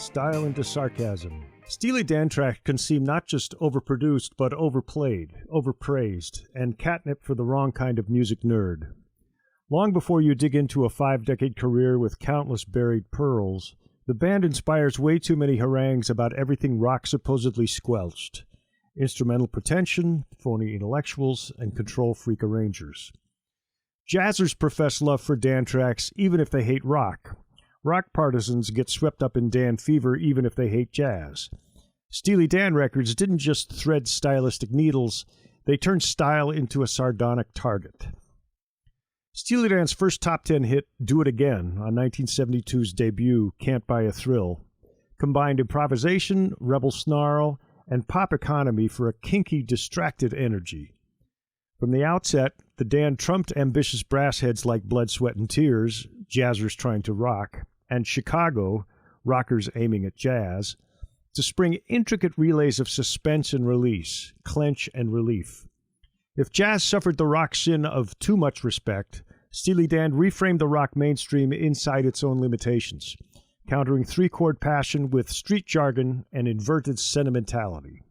style into sarcasm. Steely Dan tracks can seem not just overproduced, but overplayed, overpraised, and catnip for the wrong kind of music nerd. Long before you dig into a 5-decade career with countless buried pearls, the band inspires way too many harangues about everything rock supposedly squelched. Instrumental pretension, phony intellectuals, and control-freak arrangers. Jazzers profess love for Dan tracks even if they hate rock. Rock partisans get swept up in Dan fever even if they hate jazz. Steely Dan records didn't just thread stylistic needles, they turned style into a sardonic target. Steely Dan's first top 10 hit, Do It Again, on 1972's debut, Can't Buy a Thrill, combined improvisation, rebel snarl, and pop economy for a kinky, distracted energy. From the outset, the Dan trumped ambitious brass heads like Blood, Sweat, and Tears, jazzers trying to rock, and Chicago, rockers aiming at jazz, to spring intricate relays of suspense and release, clench and relief. If jazz suffered the rock sin of too much respect, Steely Dan reframed the rock mainstream inside its own limitations, countering three-chord passion with street jargon and inverted sentimentality.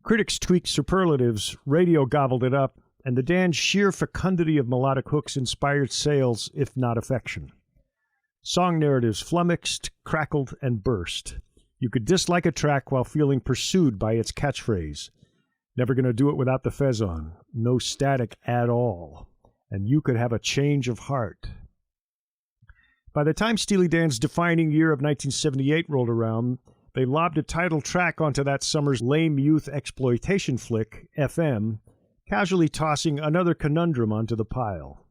Critics tweaked superlatives, radio gobbled it up, and the Dan's sheer fecundity of melodic hooks inspired sales, if not affection. Song narratives flummoxed, crackled, and burst. You could dislike a track while feeling pursued by its catchphrase. Never gonna do it without the fez on. No static at all. And you could have a change of heart. By the time Steely Dan's defining year of 1978 rolled around, they lobbed a title track onto that summer's lame youth exploitation flick, FM, casually tossing another conundrum onto the pile.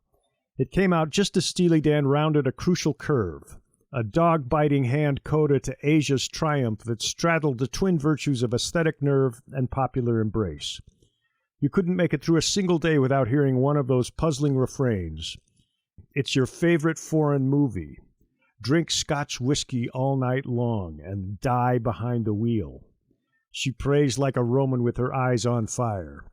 It came out just as Steely Dan rounded a crucial curve, a dog-biting hand coda to Asia's triumph that straddled the twin virtues of aesthetic nerve and popular embrace. You couldn't make it through a single day without hearing one of those puzzling refrains. It's your favorite foreign movie. Drink Scotch whiskey all night long and die behind the wheel. She prays like a Roman with her eyes on fire.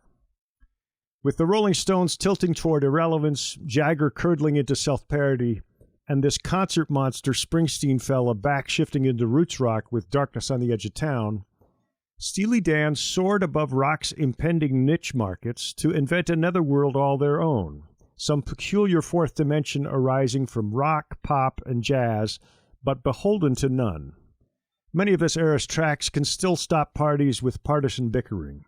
With the Rolling Stones tilting toward irrelevance, Jagger curdling into self-parody, and this concert monster Springsteen fella back-shifting into roots rock with Darkness on the Edge of Town, Steely Dan soared above rock's impending niche markets to invent another world all their own, some peculiar fourth dimension arising from rock, pop, and jazz, but beholden to none. Many of this era's tracks can still stop parties with partisan bickering.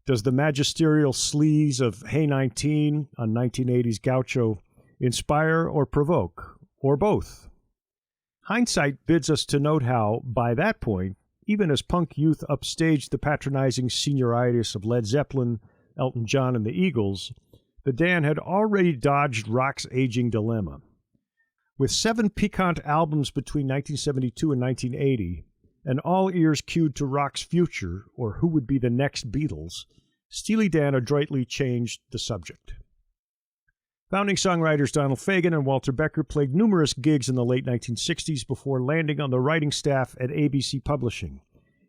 Does the magisterial sleaze of Hey 19 on 1980's Gaucho inspire or provoke, or both? Hindsight bids us to note how, by that point, even as punk youth upstaged the patronizing senioritis of Led Zeppelin, Elton John, and the Eagles, the Dan had already dodged rock's aging dilemma. With 7 piquant albums between 1972 and 1980, and all ears cued to rock's future, or who would be the next Beatles, Steely Dan adroitly changed the subject. Founding songwriters Donald Fagen and Walter Becker played numerous gigs in the late 1960s before landing on the writing staff at ABC Publishing,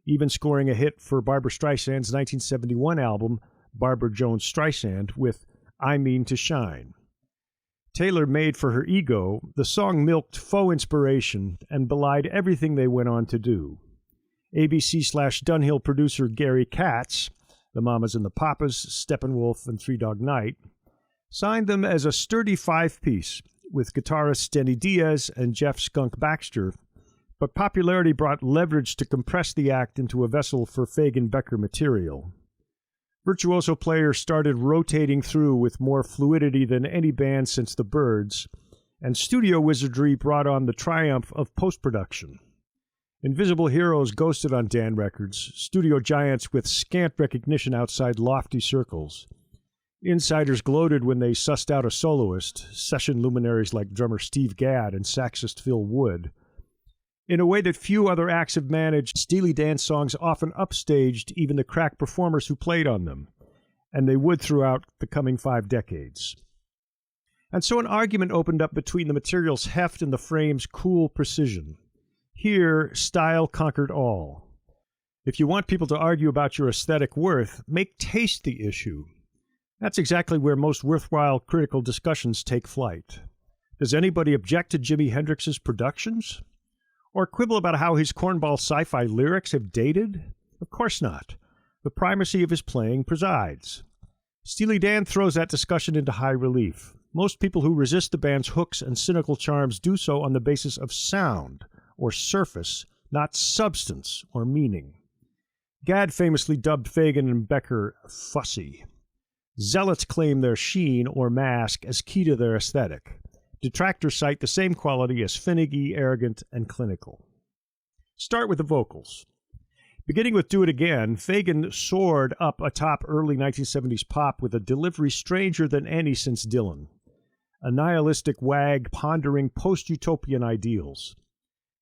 even scoring a hit for Barbra Streisand's 1971 album, Barbra Jones Streisand, with I Mean to Shine. Tailor-made for her ego, the song milked faux inspiration and belied everything they went on to do. ABC/Dunhill producer Gary Katz, the Mamas and the Papas, Steppenwolf, and Three Dog Night, signed them as a sturdy 5-piece with guitarists Denny Diaz and Jeff Skunk Baxter, but popularity brought leverage to compress the act into a vessel for Fagen-Becker material. Virtuoso players started rotating through with more fluidity than any band since the Byrds, and studio wizardry brought on the triumph of post-production. Invisible heroes ghosted on Dan records, studio giants with scant recognition outside lofty circles. Insiders gloated when they sussed out a soloist, session luminaries like drummer Steve Gadd and saxist Phil Wood. In a way that few other acts have managed, Steely Dan songs often upstaged even the crack performers who played on them, and they would throughout the coming 5 decades. And so an argument opened up between the material's heft and the frame's cool precision. Here, style conquered all. If you want people to argue about your aesthetic worth, make taste the issue. That's exactly where most worthwhile critical discussions take flight. Does anybody object to Jimi Hendrix's productions? Or quibble about how his cornball sci-fi lyrics have dated? Of course not. The primacy of his playing presides. Steely Dan throws that discussion into high relief. Most people who resist the band's hooks and cynical charms do so on the basis of sound, or surface, not substance or meaning. Gadd famously dubbed Fagen and Becker fussy. Zealots claim their sheen or mask as key to their aesthetic. Detractors cite the same quality as finicky, arrogant, and clinical. Start with the vocals. Beginning with Do It Again, Fagen soared up atop early 1970s pop with a delivery stranger than any since Dylan. A nihilistic wag pondering post-utopian ideals.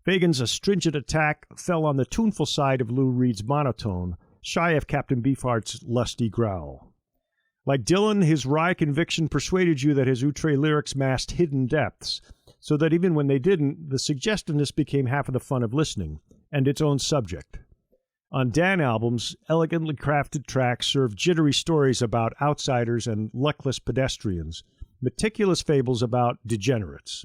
Fagen's astringent attack fell on the tuneful side of Lou Reed's monotone, shy of Captain Beefheart's lusty growl. Like Dylan, his wry conviction persuaded you that his outre lyrics masked hidden depths, so that even when they didn't, the suggestiveness became half of the fun of listening, and its own subject. On Dan albums, elegantly crafted tracks serve jittery stories about outsiders and luckless pedestrians, meticulous fables about degenerates.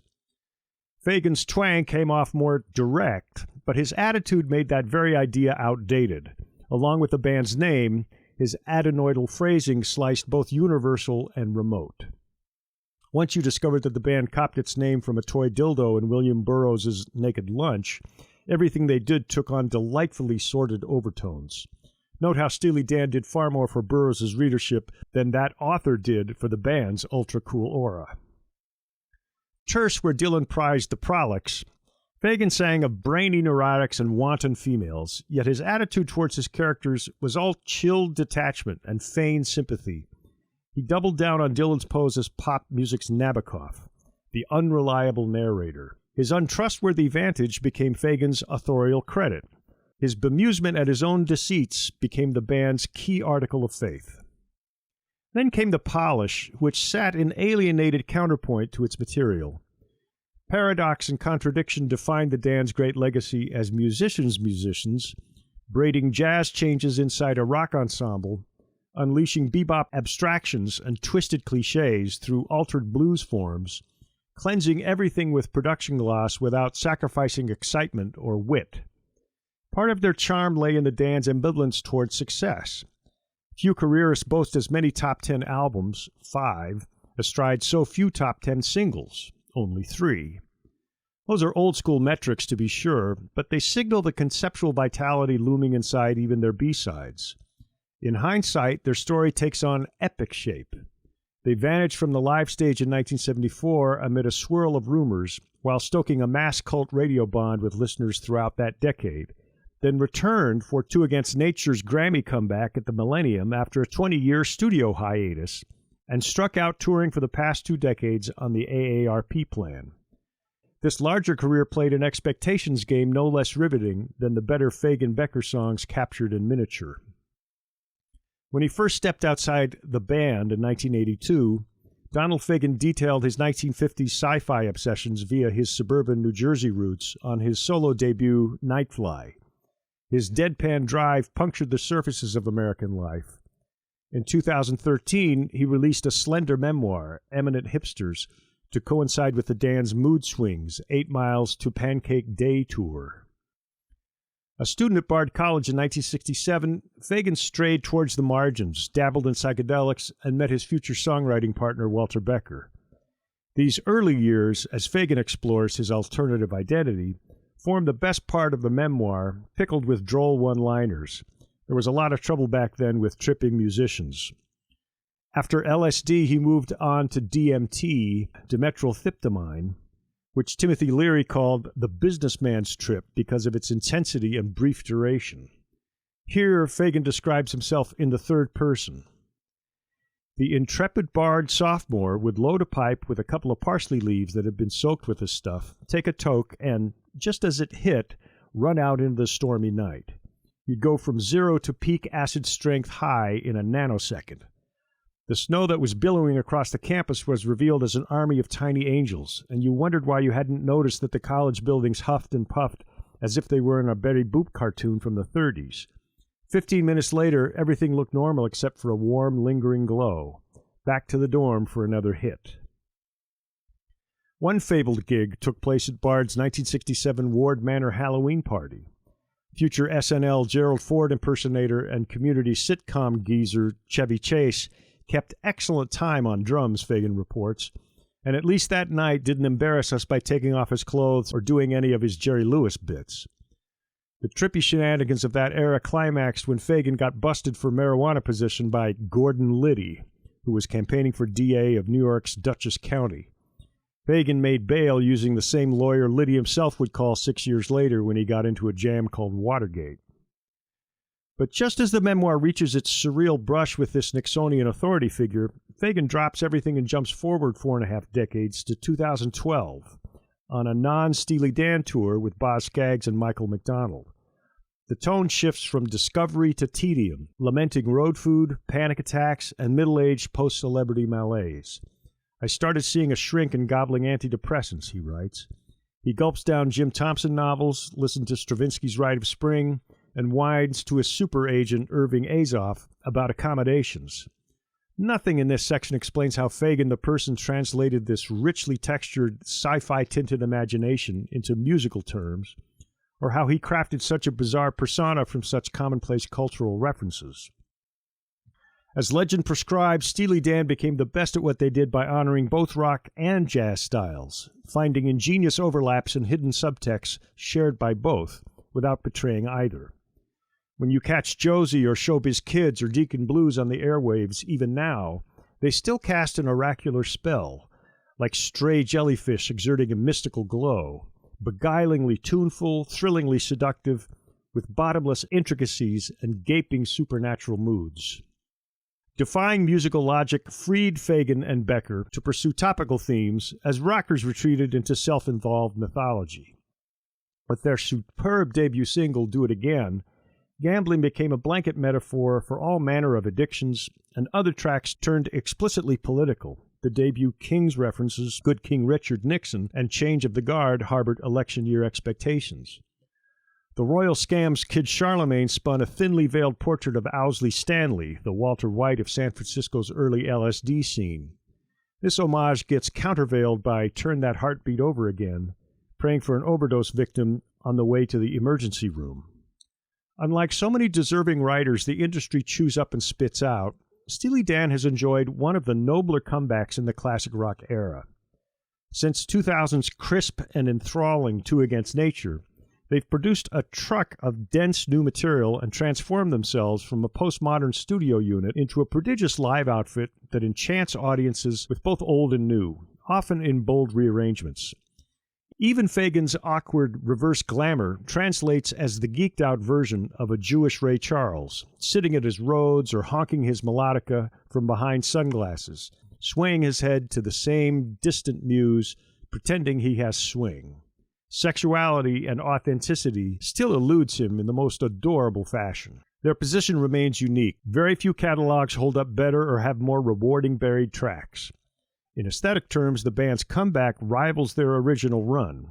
Fagen's twang came off more direct, but his attitude made that very idea outdated. Along with the band's name, his adenoidal phrasing sliced both universal and remote. Once you discovered that the band copped its name from a toy dildo in William Burroughs' Naked Lunch, everything they did took on delightfully sordid overtones. Note how Steely Dan did far more for Burroughs' readership than that author did for the band's ultra-cool aura. Terse where Dylan prized the prolix, Fagen sang of brainy neurotics and wanton females, yet his attitude towards his characters was all chilled detachment and feigned sympathy. He doubled down on Dylan's pose as pop music's Nabokov, the unreliable narrator. His untrustworthy vantage became Fagen's authorial credit. His bemusement at his own deceits became the band's key article of faith. Then came the polish, which sat in alienated counterpoint to its material. Paradox and contradiction defined the Dan's great legacy as musicians, braiding jazz changes inside a rock ensemble, unleashing bebop abstractions and twisted cliches through altered blues forms, cleansing everything with production gloss without sacrificing excitement or wit. Part of their charm lay in the Dan's ambivalence toward success. Few careerists boast as many top 10 albums, 5, astride so few top 10 singles, only 3. Those are old-school metrics, to be sure, but they signal the conceptual vitality looming inside even their B-sides. In hindsight, their story takes on epic shape. They vanished from the live stage in 1974 amid a swirl of rumors, while stoking a mass cult radio bond with listeners throughout that decade, then returned for Two Against Nature's Grammy comeback at the Millennium after a 20-year studio hiatus, and struck out touring for the past 2 decades on the AARP plan. This larger career played an expectations game no less riveting than the better Fagen-Becker songs captured in miniature. When he first stepped outside the band in 1982, Donald Fagen detailed his 1950s sci-fi obsessions via his suburban New Jersey roots on his solo debut, Nightfly. His deadpan drive punctured the surfaces of American life. In 2013, he released a slender memoir, Eminent Hipsters, to coincide with the Dan's Mood Swings, 8 Miles to Pancake Day tour. A student at Bard College in 1967, Fagen strayed towards the margins, dabbled in psychedelics, and met his future songwriting partner, Walter Becker. These early years, as Fagen explores his alternative identity, form the best part of the memoir, pickled with droll one-liners. There was a lot of trouble back then with tripping musicians. After LSD, he moved on to DMT, dimethyltryptamine, which Timothy Leary called the businessman's trip because of its intensity and brief duration. Here, Fagen describes himself in the third person. The intrepid bard sophomore would load a pipe with a couple of parsley leaves that had been soaked with this stuff, take a toke, and, just as it hit, run out into the stormy night. You'd go from 0 to peak acid strength high in a nanosecond. The snow that was billowing across the campus was revealed as an army of tiny angels, and you wondered why you hadn't noticed that the college buildings huffed and puffed as if they were in a Betty Boop cartoon from the 30s. 15 minutes later, everything looked normal except for a warm, lingering glow. Back to the dorm for another hit. One fabled gig took place at Bard's 1967 Ward Manor Halloween party. Future SNL Gerald Ford impersonator and community sitcom geezer Chevy Chase kept excellent time on drums, Fagen reports, and at least that night didn't embarrass us by taking off his clothes or doing any of his Jerry Lewis bits. The trippy shenanigans of that era climaxed when Fagen got busted for marijuana possession by Gordon Liddy, who was campaigning for DA of New York's Dutchess County. Fagen made bail using the same lawyer Liddy himself would call 6 years later when he got into a jam called Watergate. But just as the memoir reaches its surreal brush with this Nixonian authority figure, Fagen drops everything and jumps forward 4.5 decades to 2012 on a non-Steely Dan tour with Boz Scaggs and Michael McDonald. The tone shifts from discovery to tedium, lamenting road food, panic attacks, and middle-aged post-celebrity malaise. I started seeing a shrink in gobbling antidepressants, he writes. He gulps down Jim Thompson novels, listens to Stravinsky's Rite of Spring, and whines to his super agent Irving Azoff about accommodations. Nothing in this section explains how Fagen the person translated this richly textured, sci-fi tinted imagination into musical terms, or how he crafted such a bizarre persona from such commonplace cultural references. As legend prescribed, Steely Dan became the best at what they did by honoring both rock and jazz styles, finding ingenious overlaps and hidden subtexts shared by both, without betraying either. When you catch Josie or Showbiz Kids or Deacon Blues on the airwaves, even now, they still cast an oracular spell, like stray jellyfish exerting a mystical glow, beguilingly tuneful, thrillingly seductive, with bottomless intricacies and gaping supernatural moods. Defying musical logic freed Fagen and Becker to pursue topical themes as rockers retreated into self-involved mythology. With their superb debut single, Do It Again, gambling became a blanket metaphor for all manner of addictions, and other tracks turned explicitly political. The debut King's references Good King Richard Nixon and Change of the Guard harbored election year expectations. The Royal Scam's Kid Charlemagne spun a thinly veiled portrait of Owsley Stanley, the Walter White of San Francisco's early LSD scene. This homage gets countervailed by Turn That Heartbeat Over Again, praying for an overdose victim on the way to the emergency room. Unlike so many deserving writers the industry chews up and spits out, Steely Dan has enjoyed one of the nobler comebacks in the classic rock era. Since 2000's crisp and enthralling Two Against Nature, they've produced a truck of dense new material and transformed themselves from a postmodern studio unit into a prodigious live outfit that enchants audiences with both old and new, often in bold rearrangements. Even Fagen's awkward reverse glamour translates as the geeked-out version of a Jewish Ray Charles, sitting at his Rhodes or honking his melodica from behind sunglasses, swaying his head to the same distant muse, pretending he has swing. Sexuality and authenticity still eludes him in the most adorable fashion. Their position remains unique. Very few catalogs hold up better or have more rewarding buried tracks. In aesthetic terms, the band's comeback rivals their original run.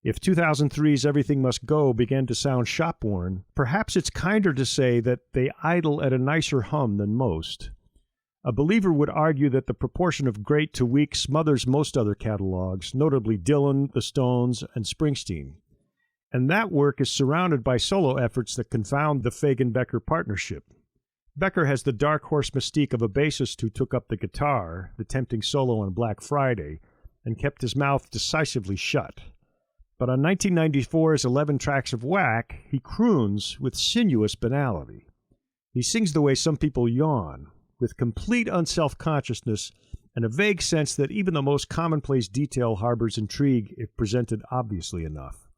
If 2003's Everything Must Go began to sound shop-worn, perhaps it's kinder to say that they idle at a nicer hum than most. A believer would argue that the proportion of great to weak smothers most other catalogs, notably Dylan, the Stones, and Springsteen. And that work is surrounded by solo efforts that confound the Fagen-Becker partnership. Becker has the dark horse mystique of a bassist who took up the guitar, the tempting solo on Black Friday, and kept his mouth decisively shut. But on 1994's 11 Tracks of Whack, he croons with sinuous banality. He sings the way some people yawn, with complete unself-consciousness and a vague sense that even the most commonplace detail harbors intrigue if presented obviously enough.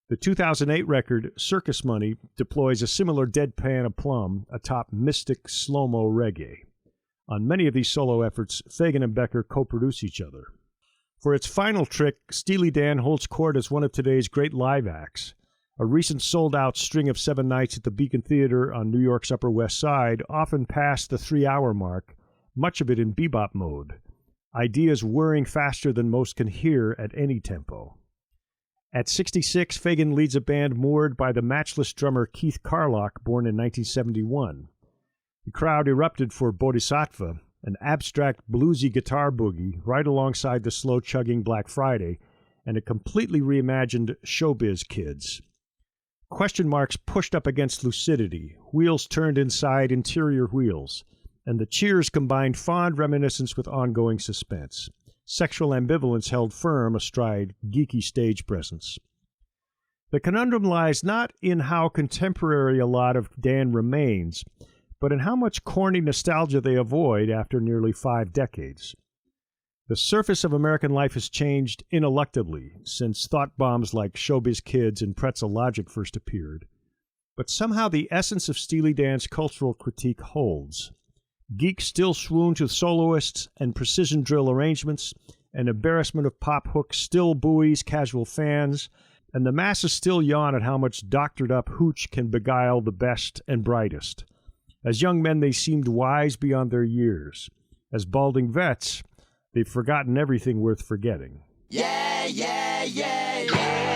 The 2008 record, Circus Money, deploys a similar deadpan aplomb atop mystic slow-mo reggae. On many of these solo efforts, Fagen and Becker co-produce each other. For its final trick, Steely Dan holds court as one of today's great live acts. A recent sold-out string of 7 nights at the Beacon Theater on New York's Upper West Side often passed the 3-hour mark, much of it in bebop mode, ideas whirring faster than most can hear at any tempo. At 66, Fagen leads a band moored by the matchless drummer Keith Carlock, born in 1971. The crowd erupted for Bodhisattva, an abstract bluesy guitar boogie right alongside the slow-chugging Black Friday, and a completely reimagined Showbiz Kids. Question marks pushed up against lucidity, wheels turned inside interior wheels, and the cheers combined fond reminiscence with ongoing suspense. Sexual ambivalence held firm astride geeky stage presence. The conundrum lies not in how contemporary a lot of Dan remains, but in how much corny nostalgia they avoid after nearly 5 decades. The surface of American life has changed ineluctably since thought bombs like Showbiz Kids and Pretzel Logic first appeared, but somehow the essence of Steely Dan's cultural critique holds. Geeks still swoon to soloists and precision drill arrangements, an embarrassment of pop hooks still buoys casual fans, and the masses still yawn at how much doctored-up hooch can beguile the best and brightest. As young men, they seemed wise beyond their years. As balding vets, they've forgotten everything worth forgetting. Yeah, yeah, yeah, yeah.